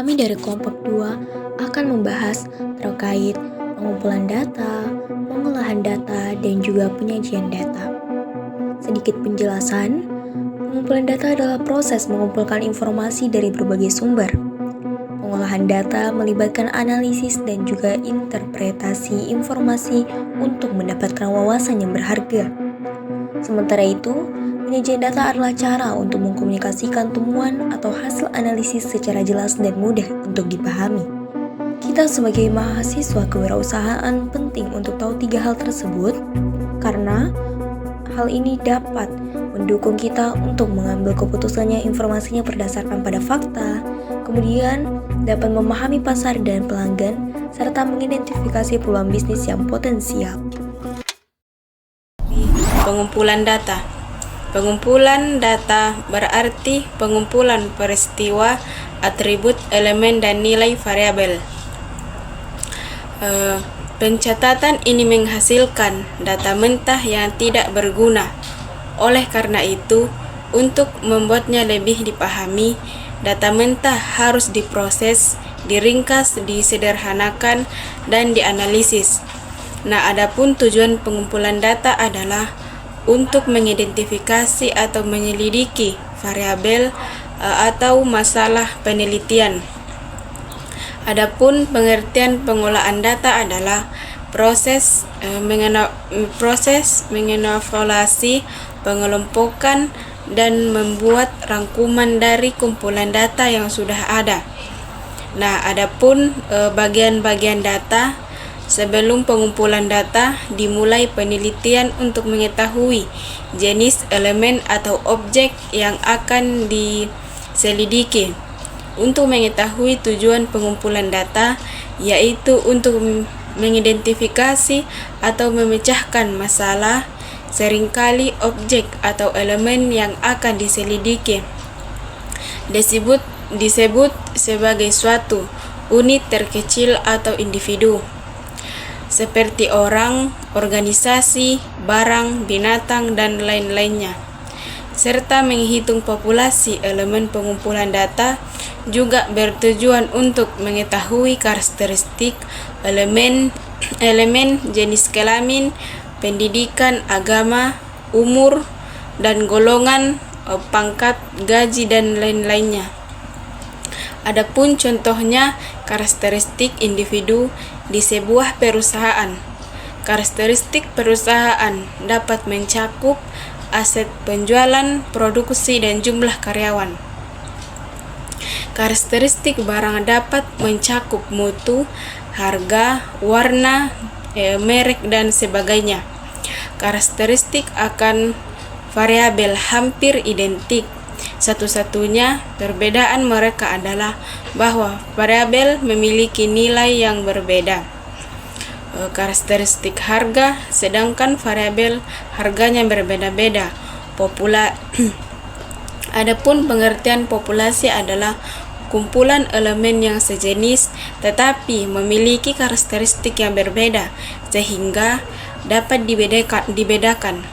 Kami dari kelompok 2 akan membahas terkait pengumpulan data, pengolahan data, dan juga penyajian data. Sedikit penjelasan, pengumpulan data adalah proses mengumpulkan informasi dari berbagai sumber. Pengolahan data melibatkan analisis dan juga interpretasi informasi untuk mendapatkan wawasan yang berharga. Sementara itu, penyajian data adalah cara untuk mengkomunikasikan temuan atau hasil analisis secara jelas dan mudah untuk dipahami. Kita sebagai mahasiswa kewirausahaan penting untuk tahu 3 hal tersebut karena hal ini dapat mendukung kita untuk mengambil keputusannya informasinya berdasarkan pada fakta, kemudian dapat memahami pasar dan pelanggan, serta mengidentifikasi peluang bisnis yang potensial. Pengumpulan data. Pengumpulan data berarti pengumpulan peristiwa, atribut, elemen, dan nilai variabel. Pencatatan ini menghasilkan data mentah yang tidak berguna. Oleh karena itu, untuk membuatnya lebih dipahami, data mentah harus diproses, diringkas, disederhanakan, dan dianalisis. Nah, adapun tujuan pengumpulan data adalah untuk mengidentifikasi atau menyelidiki variabel atau masalah penelitian. Adapun pengertian pengolahan data adalah proses mengevaluasi, pengelompokan, dan membuat rangkuman dari kumpulan data yang sudah ada. Nah, adapun bagian-bagian data. Sebelum pengumpulan data, dimulai penelitian untuk mengetahui jenis elemen atau objek yang akan diselidiki. Untuk mengetahui tujuan pengumpulan data, yaitu untuk mengidentifikasi atau memecahkan masalah, seringkali objek atau elemen yang akan diselidiki disebut sebagai suatu unit terkecil atau individu, seperti orang, organisasi, barang, binatang, dan lain-lainnya. Serta menghitung populasi elemen pengumpulan data juga bertujuan untuk mengetahui karakteristik elemen, jenis kelamin, pendidikan, agama, umur, dan golongan, pangkat, gaji, dan lain-lainnya. Adapun contohnya karakteristik individu di sebuah perusahaan. Karakteristik perusahaan dapat mencakup aset penjualan, produksi, dan jumlah karyawan. Karakteristik barang dapat mencakup mutu, harga, warna, merek, dan sebagainya. Karakteristik akan variabel hampir identik. Satu-satunya perbedaan mereka adalah bahwa variabel memiliki nilai yang berbeda. Karakteristik harga, sedangkan variabel harganya berbeda-beda. Adapun pengertian populasi adalah kumpulan elemen yang sejenis tetapi memiliki karakteristik yang berbeda sehingga dapat dibedakan.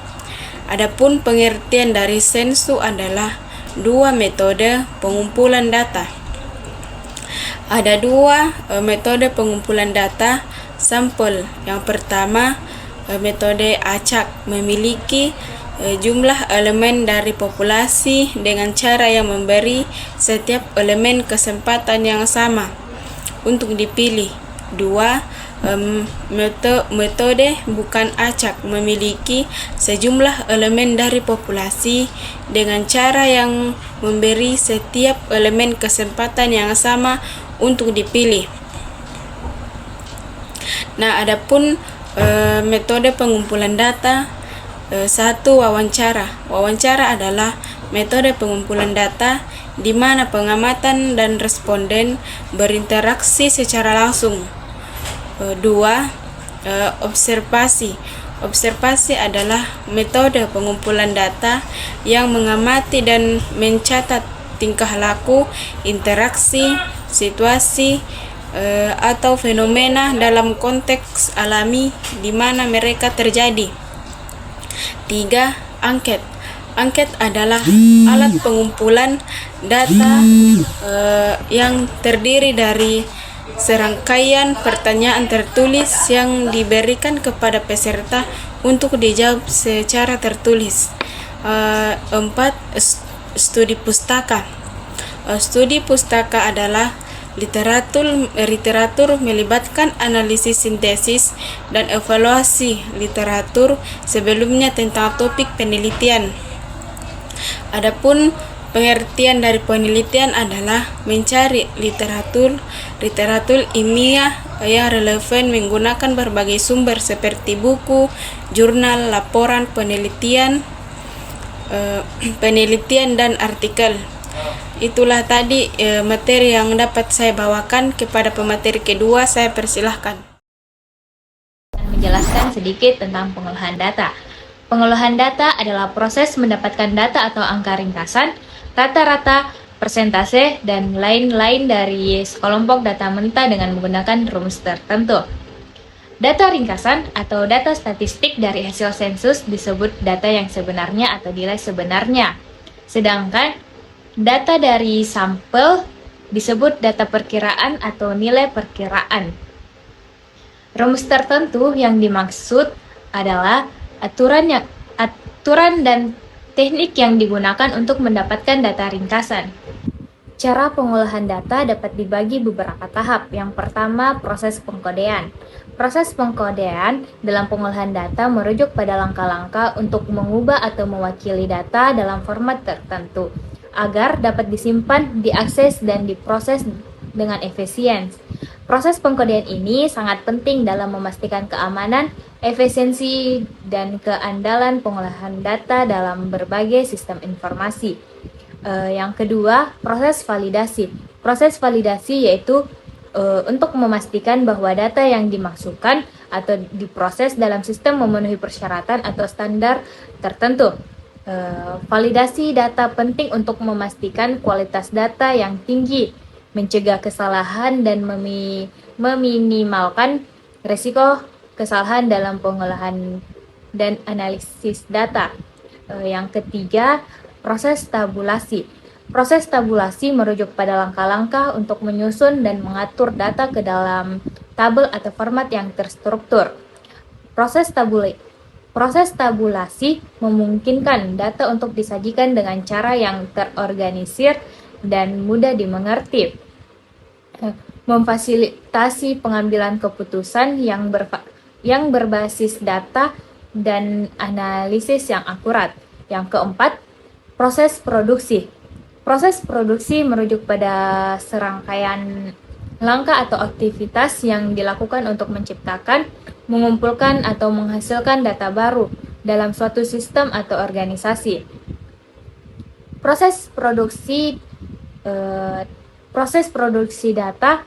Adapun pengertian dari sensu adalah 2 metode pengumpulan data. Ada 2 metode pengumpulan data sampel. Yang pertama, metode acak, memiliki jumlah elemen dari populasi dengan cara yang memberi setiap elemen kesempatan yang sama untuk dipilih. 2. Metode bukan acak, memiliki sejumlah elemen dari populasi dengan cara yang memberi setiap elemen kesempatan yang sama untuk dipilih. Nah, adapun metode pengumpulan data, 1. Wawancara. Wawancara adalah metode pengumpulan data di mana pengamatan dan responden berinteraksi secara langsung. 2. Observasi. Observasi adalah metode pengumpulan data yang mengamati dan mencatat tingkah laku, interaksi, situasi, atau fenomena dalam konteks alami di mana mereka terjadi. 3. Angket. Angket adalah alat pengumpulan data yang terdiri dari serangkaian pertanyaan tertulis yang diberikan kepada peserta untuk dijawab secara tertulis. 4. Studi pustaka. Studi pustaka adalah literatur melibatkan analisis sintesis dan evaluasi literatur sebelumnya tentang topik penelitian. Adapun pengertian dari penelitian adalah mencari literatur ilmiah yang relevan menggunakan berbagai sumber seperti buku, jurnal, laporan penelitian, dan artikel. Itulah tadi materi yang dapat saya bawakan. Kepada pemateri kedua, saya persilahkan. Menjelaskan sedikit tentang pengolahan data. Pengolahan data adalah proses mendapatkan data atau angka ringkasan, rata-rata, persentase, dan lain-lain dari sekelompok data mentah dengan menggunakan rumus tertentu. Data ringkasan atau data statistik dari hasil sensus disebut data yang sebenarnya atau nilai sebenarnya. Sedangkan data dari sampel disebut data perkiraan atau nilai perkiraan. Rumus tertentu yang dimaksud adalah aturan dan teknik yang digunakan untuk mendapatkan data ringkasan. Cara pengolahan data dapat dibagi beberapa tahap. Yang pertama, proses pengkodean. Proses pengkodean dalam pengolahan data merujuk pada langkah-langkah untuk mengubah atau mewakili data dalam format tertentu agar dapat disimpan, diakses, dan diproses dengan efisien. Proses pengkodean ini sangat penting dalam memastikan keamanan, efisiensi, dan keandalan pengolahan data dalam berbagai sistem informasi. Yang kedua, proses validasi. Proses validasi yaitu untuk memastikan bahwa data yang dimasukkan atau diproses dalam sistem memenuhi persyaratan atau standar tertentu. Validasi data penting untuk memastikan kualitas data yang tinggi, mencegah kesalahan, dan meminimalkan risiko kesalahan dalam pengolahan dan analisis data. Yang ketiga, proses tabulasi. Proses tabulasi merujuk pada langkah-langkah untuk menyusun dan mengatur data ke dalam tabel atau format yang terstruktur. Proses tabulasi memungkinkan data untuk disajikan dengan cara yang terorganisir dan mudah dimengerti, memfasilitasi pengambilan keputusan yang berbasis data dan analisis yang akurat. Yang keempat, proses produksi. Proses produksi merujuk pada serangkaian langkah atau aktivitas yang dilakukan untuk menciptakan, mengumpulkan, atau menghasilkan data baru dalam suatu sistem atau organisasi. Proses produksi data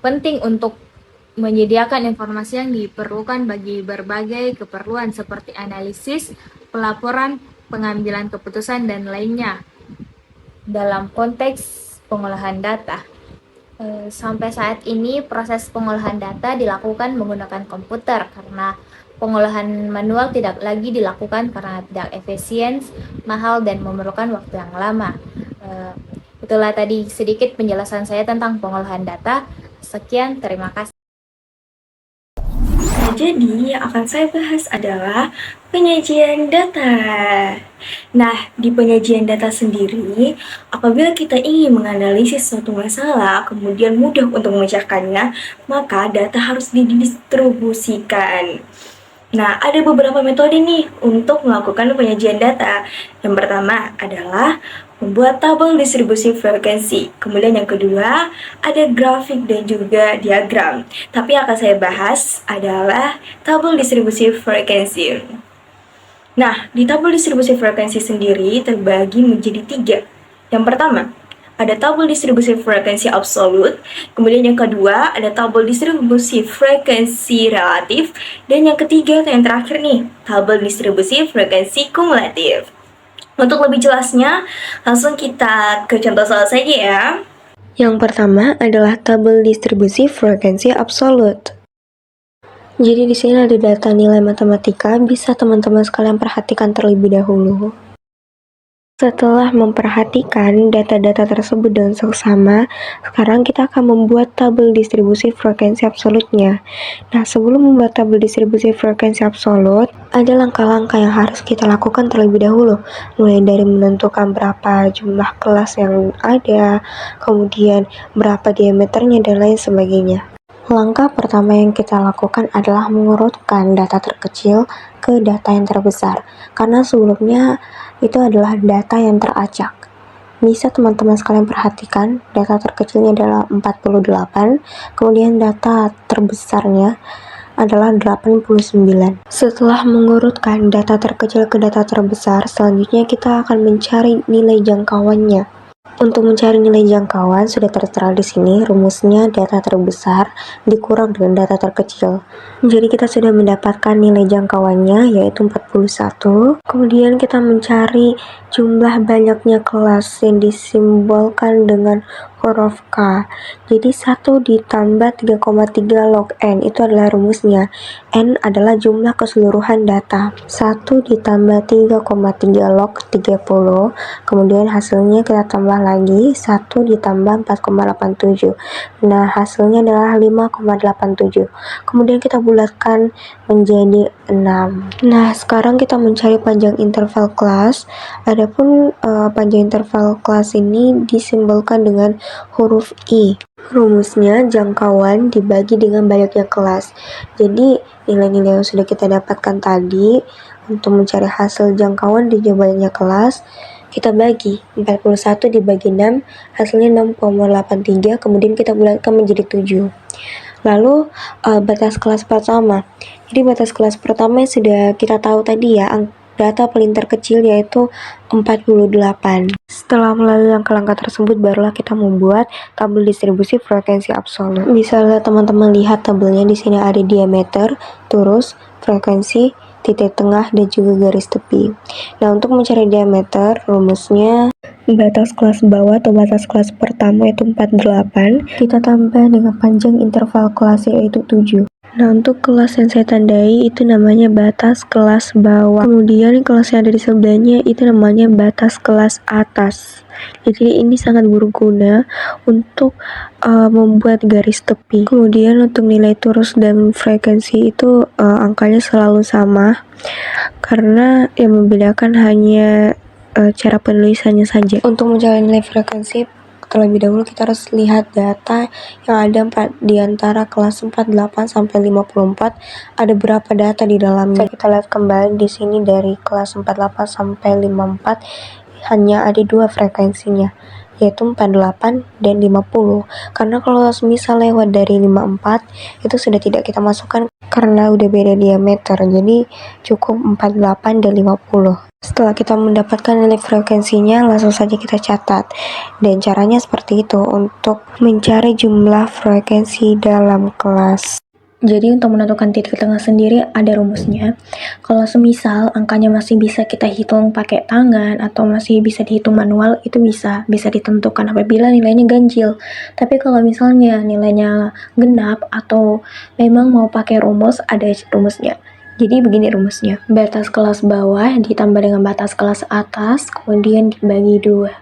penting untuk menyediakan informasi yang diperlukan bagi berbagai keperluan seperti analisis, pelaporan, pengambilan keputusan, dan lainnya dalam konteks pengolahan data. Sampai saat ini proses pengolahan data dilakukan menggunakan komputer karena pengolahan manual tidak lagi dilakukan karena tidak efisien, mahal, dan memerlukan waktu yang lama. Itulah tadi sedikit penjelasan saya tentang pengolahan data. Sekian, terima kasih. Jadi yang akan saya bahas adalah penyajian data. Nah, di penyajian data sendiri, apabila kita ingin menganalisis suatu masalah, kemudian mudah untuk memecahkannya, maka data harus didistribusikan. Nah, ada beberapa metode nih untuk melakukan penyajian data. Yang pertama adalah membuat tabel distribusi frekuensi. Kemudian yang kedua, ada grafik dan juga diagram. Tapi yang akan saya bahas adalah tabel distribusi frekuensi. Nah, di tabel distribusi frekuensi sendiri terbagi menjadi 3. Yang pertama, ada tabel distribusi frekuensi absolut, kemudian yang kedua ada tabel distribusi frekuensi relatif, dan yang ketiga atau yang terakhir nih, tabel distribusi frekuensi kumulatif. Untuk lebih jelasnya, langsung kita ke contoh soal saja ya. Yang pertama adalah tabel distribusi frekuensi absolut. Jadi di sini ada data nilai matematika, bisa teman-teman sekalian perhatikan terlebih dahulu. Setelah memperhatikan data-data tersebut dengan seksama, sekarang kita akan membuat tabel distribusi frekuensi absolutnya. Nah, sebelum membuat tabel distribusi frekuensi absolut, ada langkah-langkah yang harus kita lakukan terlebih dahulu, mulai dari menentukan berapa jumlah kelas yang ada, kemudian berapa diameternya, dan lain sebagainya. Langkah pertama yang kita lakukan adalah mengurutkan data terkecil ke data yang terbesar, karena sebelumnya itu adalah data yang teracak. Bisa teman-teman sekalian perhatikan, data terkecilnya adalah 48, kemudian data terbesarnya adalah 89. Setelah mengurutkan data terkecil ke data terbesar, selanjutnya kita akan mencari nilai jangkauannya. Untuk mencari nilai jangkauan sudah tertera di sini, rumusnya data terbesar dikurang dengan data terkecil. Jadi kita sudah mendapatkan nilai jangkauannya yaitu 41. Kemudian kita mencari jumlah banyaknya kelas yang disimbolkan dengan huruf K. Jadi 1 ditambah 3,3 log N itu adalah rumusnya. N adalah jumlah keseluruhan data. 1 ditambah 3,3 log 30. Kemudian hasilnya kita tambah lagi 1 ditambah 4,87. Nah, hasilnya adalah 5,87. Kemudian kita bulatkan menjadi 6. Nah, sekarang kita mencari panjang interval kelas. Adapun panjang interval kelas ini disimbolkan dengan huruf I. Rumusnya jangkauan dibagi dengan banyaknya kelas. Jadi, nilai-nilai yang sudah kita dapatkan tadi untuk mencari hasil jangkauan di banyaknya kelas, kita bagi 41 dibagi 6, hasilnya 6,83, kemudian kita bulatkan menjadi 7. Lalu batas kelas pertama. Jadi batas kelas pertama yang sudah kita tahu tadi ya, data paling terkecil yaitu 48. Setelah melalui langkah-langkah tersebut, barulah kita membuat tabel distribusi frekuensi absolut. Bisa teman-teman lihat tabelnya, di sini ada diameter, terus frekuensi, titik tengah, dan juga garis tepi. Nah, untuk mencari diameter, rumusnya batas kelas bawah atau batas kelas pertama yaitu 48, kita tambah dengan panjang interval kelas yaitu 7. Nah, untuk kelas yang saya tandai itu namanya batas kelas bawah. Kemudian kelas yang ada di sebelahnya itu namanya batas kelas atas. Jadi ini sangat berguna untuk membuat garis tepi. Kemudian untuk nilai turus dan frekuensi itu angkanya selalu sama, karena yang membedakan hanya cara penulisannya saja. Untuk mencari nilai frekuensi, terlebih dahulu kita harus lihat data yang ada di antara kelas 48 sampai 54, ada berapa data di dalamnya. Kita lihat kembali di sini dari kelas 48 sampai 54 hanya ada 2 frekuensinya, yaitu 48 dan 50. Karena kalau misal lewat dari 54 itu sudah tidak kita masukkan karena udah beda diameter, jadi cukup 48 dan 50. Setelah kita mendapatkan nilai frekuensinya, langsung saja kita catat. Dan caranya seperti itu untuk mencari jumlah frekuensi dalam kelas. Jadi untuk menentukan titik tengah sendiri ada rumusnya. Kalau semisal angkanya masih bisa kita hitung pakai tangan atau masih bisa dihitung manual, itu bisa ditentukan apabila nilainya ganjil. Tapi kalau misalnya nilainya genap atau memang mau pakai rumus, ada rumusnya. Jadi begini rumusnya, batas kelas bawah ditambah dengan batas kelas atas, kemudian dibagi 2.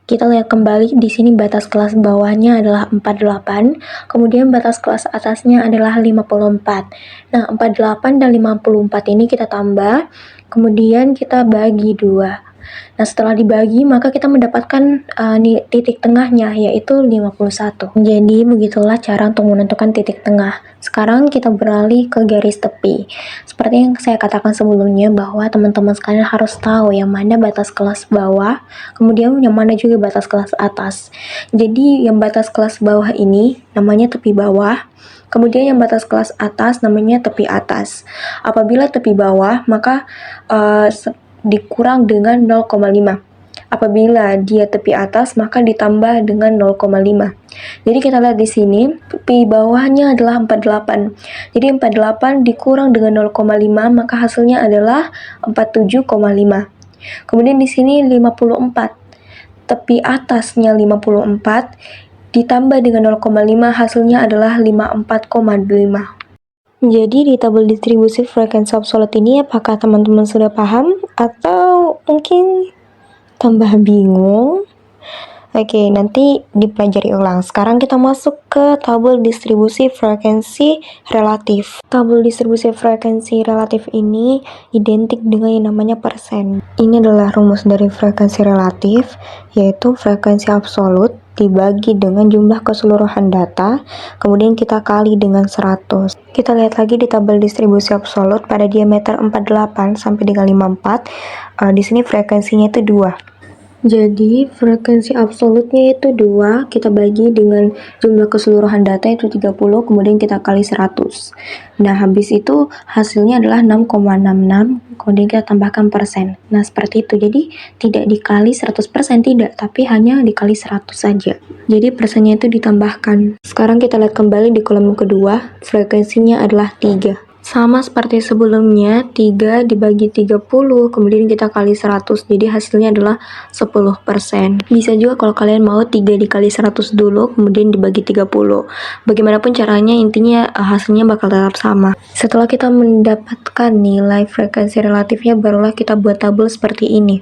Kita lihat kembali di sini batas kelas bawahnya adalah 48, kemudian batas kelas atasnya adalah 54. Nah, 48 dan 54 ini kita tambah, kemudian kita bagi 2. Nah, setelah dibagi, maka kita mendapatkan titik tengahnya, yaitu 51. Jadi, begitulah cara untuk menentukan titik tengah. Sekarang kita beralih ke garis tepi. Seperti yang saya katakan sebelumnya, bahwa teman-teman sekalian harus tahu yang mana batas kelas bawah, kemudian yang mana juga batas kelas atas. Jadi, yang batas kelas bawah ini namanya tepi bawah, kemudian yang batas kelas atas namanya tepi atas. Apabila tepi bawah, maka dikurang dengan 0,5. Apabila dia tepi atas, maka ditambah dengan 0,5. Jadi kita lihat di sini, tepi bawahnya adalah 48. Jadi 48 dikurang dengan 0,5, maka hasilnya adalah 47,5. Kemudian di sini 54. Tepi atasnya 54 ditambah dengan 0,5, hasilnya adalah 54,5. Jadi di tabel distribusi frekuensi absolut ini apakah teman-teman sudah paham atau mungkin tambah bingung? Oke, nanti dipelajari ulang. Sekarang kita masuk ke tabel distribusi frekuensi relatif. Tabel distribusi frekuensi relatif ini identik dengan yang namanya persen. Ini adalah rumus dari frekuensi relatif, yaitu frekuensi absolut dibagi dengan jumlah keseluruhan data, kemudian kita kali dengan 100. Kita lihat lagi di tabel distribusi absolut pada diameter 48 sampai dengan 54. Di sini frekuensinya itu 2. Jadi frekuensi absolutnya itu 2, kita bagi dengan jumlah keseluruhan data itu 30, kemudian kita kali 100. Nah, habis itu hasilnya adalah 6,66, kemudian kita tambahkan persen. Nah, seperti itu. Jadi tidak dikali 100%, tidak, tapi hanya dikali 100 saja. Jadi persennya itu ditambahkan. Sekarang kita lihat kembali di kolom kedua, frekuensinya adalah 3. Sama seperti sebelumnya, 3 dibagi 30, kemudian kita kali 100, jadi hasilnya adalah 10%. Bisa juga kalau kalian mau 3 dikali 100 dulu, kemudian dibagi 30. Bagaimanapun caranya, intinya hasilnya bakal tetap sama. Setelah kita mendapatkan nilai frekuensi relatifnya, barulah kita buat tabel seperti ini.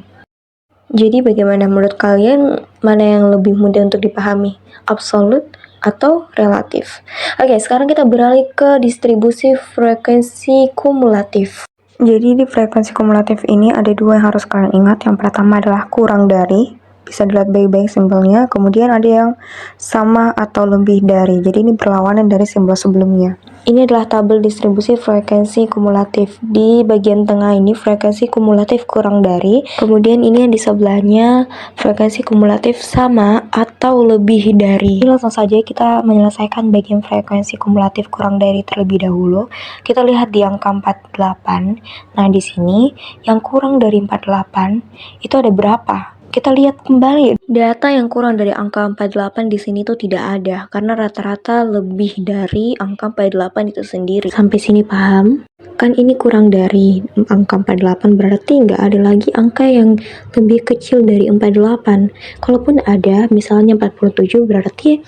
Jadi bagaimana menurut kalian, mana yang lebih mudah untuk dipahami? Absolut atau relatif? Oke, sekarang kita beralih ke distribusi frekuensi kumulatif. Jadi di frekuensi kumulatif ini ada 2 yang harus kalian ingat. Yang pertama adalah kurang dari, bisa dilihat baik-baik simbolnya. Kemudian ada yang sama atau lebih dari. Jadi ini berlawanan dari simbol sebelumnya. Ini adalah tabel distribusi frekuensi kumulatif. Di bagian tengah ini frekuensi kumulatif kurang dari, kemudian ini yang di sebelahnya frekuensi kumulatif sama atau lebih dari. Jadi langsung saja kita menyelesaikan bagian frekuensi kumulatif kurang dari terlebih dahulu. Kita lihat di angka 48. Nah, di sini yang kurang dari 48 itu ada berapa? Kita lihat kembali, data yang kurang dari angka 48 di sini tuh tidak ada, karena rata-rata lebih dari angka 48 itu sendiri. Sampai sini paham? Kan ini kurang dari angka 48, berarti nggak ada lagi angka yang lebih kecil dari 48. Kalaupun ada, misalnya 47, berarti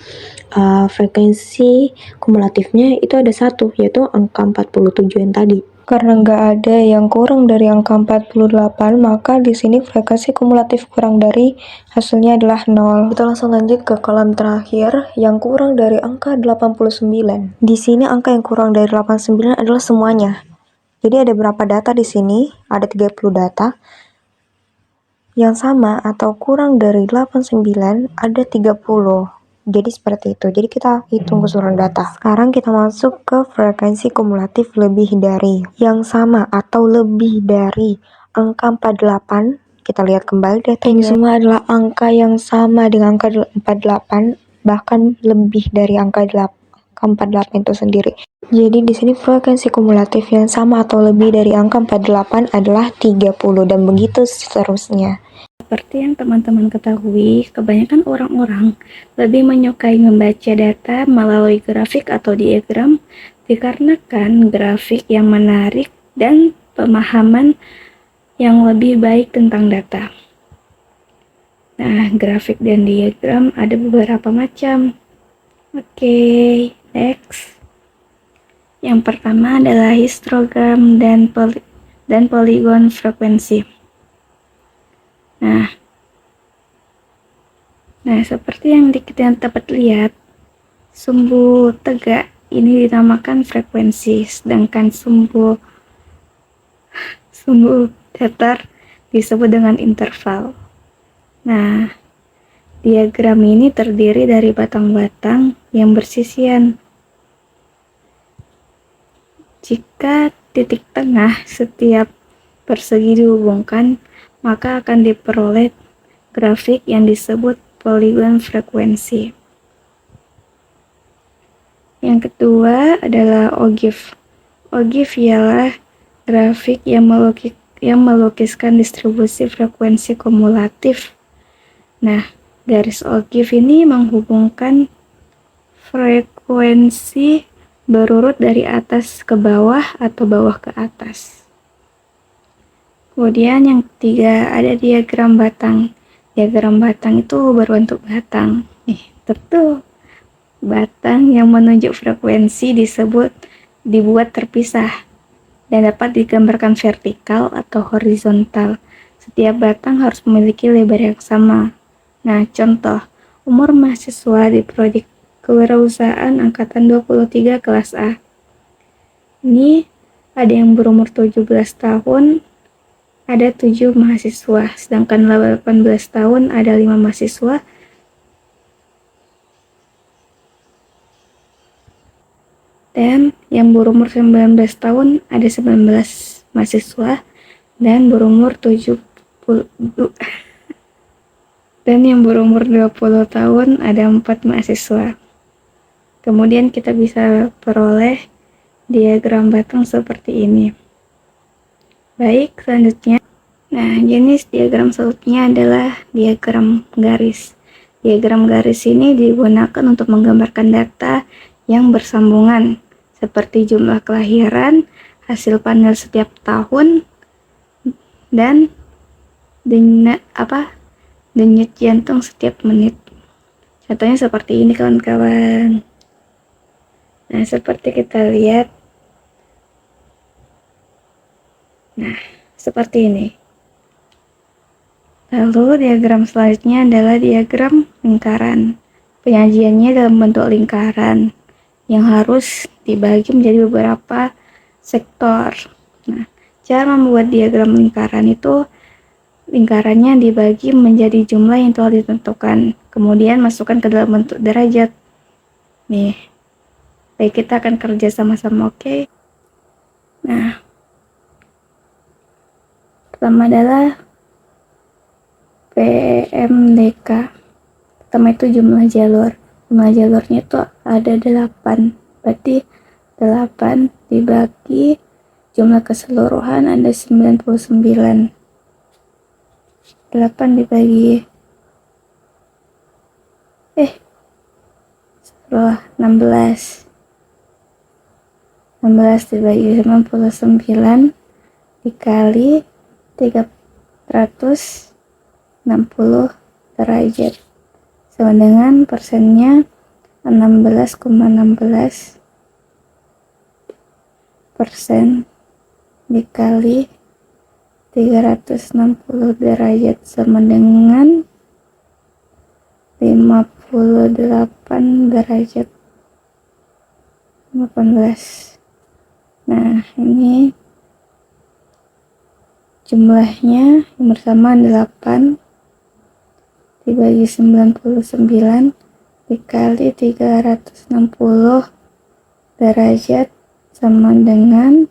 frekuensi kumulatifnya itu ada 1, yaitu angka 47 yang tadi. Karena nggak ada yang kurang dari angka 48, maka di sini frekuensi kumulatif kurang dari hasilnya adalah 0. Kita langsung lanjut ke kolom terakhir, yang kurang dari angka 89. Di sini angka yang kurang dari 89 adalah semuanya. Jadi ada berapa data di sini? Ada 30 data. Yang sama atau kurang dari 89 ada 30. Jadi seperti itu. Jadi kita hitung keseluruhan data. Sekarang kita masuk ke frekuensi kumulatif lebih dari. Yang sama atau lebih dari angka 48. Kita lihat kembali datanya. Ini semua adalah angka yang sama dengan angka 48, bahkan lebih dari angka 48 itu sendiri. Jadi di sini frekuensi kumulatif yang sama atau lebih dari angka 48 adalah 30, dan begitu seterusnya. Seperti yang teman-teman ketahui, kebanyakan orang-orang lebih menyukai membaca data melalui grafik atau diagram dikarenakan grafik yang menarik dan pemahaman yang lebih baik tentang data. Nah, grafik dan diagram ada beberapa macam. Oke, next. Yang pertama adalah histogram dan polygon frekuensi. Nah, seperti yang kita dapat lihat, sumbu tegak ini dinamakan frekuensi, sedangkan sumbu datar disebut dengan interval. Nah, diagram ini terdiri dari batang-batang yang bersisian. Jika titik tengah setiap persegi dihubungkan, maka akan diperoleh grafik yang disebut polygon frekuensi. Yang kedua adalah ogive. Ogive ialah grafik yang melukiskan distribusi frekuensi kumulatif. Nah, garis ogive ini menghubungkan frekuensi berurut dari atas ke bawah atau bawah ke atas. Kemudian yang ketiga ada diagram batang. Diagram batang itu berbentuk batang. Nih, tentu batang yang menunjuk frekuensi disebut dibuat terpisah dan dapat digambarkan vertikal atau horizontal. Setiap batang harus memiliki lebar yang sama. Nah, contoh, umur mahasiswa di proyek kewirausahaan angkatan 23 kelas A. Ini ada yang berumur 17 tahun, ada 7 mahasiswa, sedangkan 18 tahun ada 5 mahasiswa, dan yang berumur 19 tahun ada 19 mahasiswa, dan berumur 70 dan yang berumur 20 tahun ada 4 mahasiswa. Kemudian kita bisa peroleh diagram batang seperti ini. Baik, selanjutnya. Nah, jenis diagram selanjutnya adalah diagram garis. Diagram garis ini digunakan untuk menggambarkan data yang bersambungan, seperti jumlah kelahiran, hasil panel setiap tahun, dan denyut jantung setiap menit. Contohnya seperti ini, kawan-kawan. Nah, seperti kita lihat. Nah, seperti ini. Lalu diagram selanjutnya adalah diagram lingkaran. Penyajiannya dalam bentuk lingkaran yang harus dibagi menjadi beberapa sektor. Nah, cara membuat diagram lingkaran itu, lingkarannya dibagi menjadi jumlah yang telah ditentukan. Kemudian masukkan ke dalam bentuk derajat. Nih, baik, kita akan kerja sama-sama, oke? Nah, pertama adalah PMDK. Pertama itu jumlah jalur. Jumlah jalurnya itu ada 8. Berarti 8 dibagi jumlah keseluruhan ada 99. 8 dibagi 16 dibagi 99 dikali 360 derajat sama dengan persennya 16,16 persen dikali 360 derajat sama dengan 58 derajat 18. Nah, ini jumlahnya yang bersama 8 dibagi 99 dikali 360 derajat sama dengan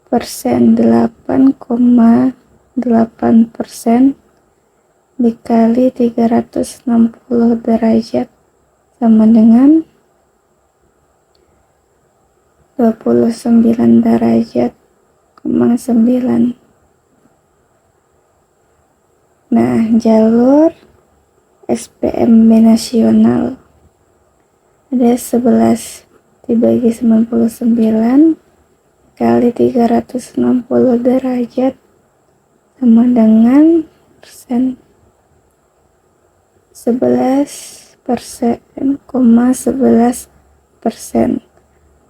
persen 8,8 persen dikali 360 derajat sama dengan 29 derajat 9. Nah, jalur SPMB nasional ada 11 dibagi 99 kali 360 derajat sama dengan persen 11 persen, 11 persen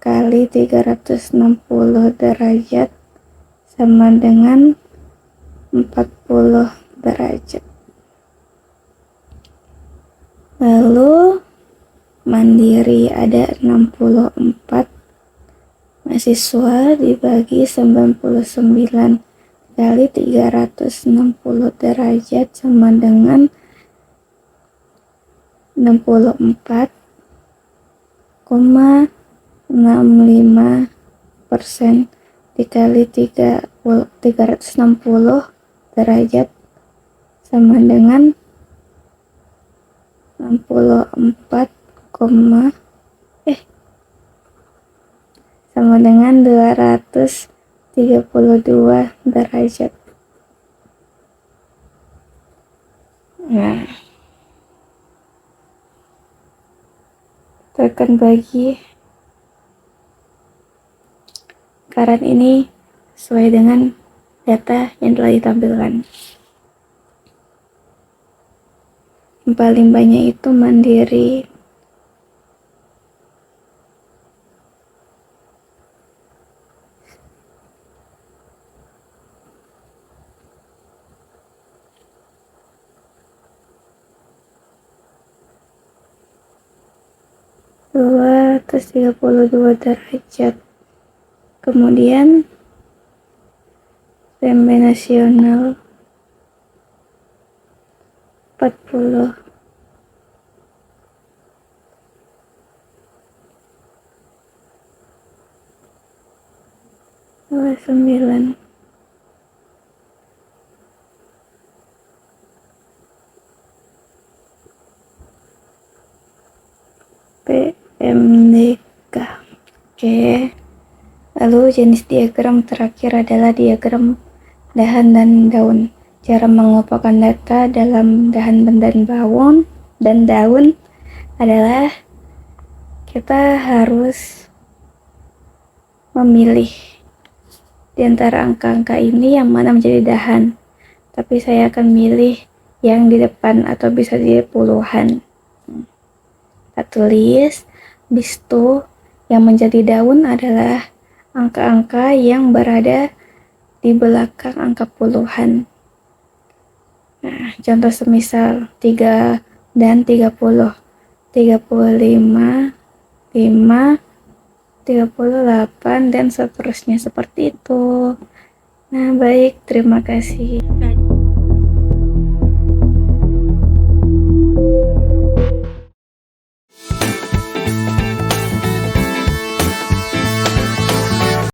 kali 360 derajat sama dengan 40 derajat. Lalu mandiri ada 64 mahasiswa dibagi 99 kali 360 derajat sama dengan 64,65 persen dikali 360 derajat sama dengan 64, sama dengan 232 derajat. Nah, kita akan bagi lingkaran ini sesuai dengan data yang telah ditampilkan. Yang paling banyak itu mandiri 32 derajat. Kemudian PMB nasional 40. Dua 9. PMDK. Oke. Lalu jenis diagram terakhir adalah diagram dahan dan daun. Cara mengumpulkan data dalam dahan dan daun adalah kita harus memilih di antara angka-angka ini yang mana menjadi dahan. Tapi saya akan milih yang di depan atau bisa di puluhan. Kita tulis, habis itu yang menjadi daun adalah angka-angka yang berada di belakang angka puluhan. Nah, contoh semisal 3 dan 30. 35, 5, 38, dan seterusnya seperti itu. Nah, baik, terima kasih.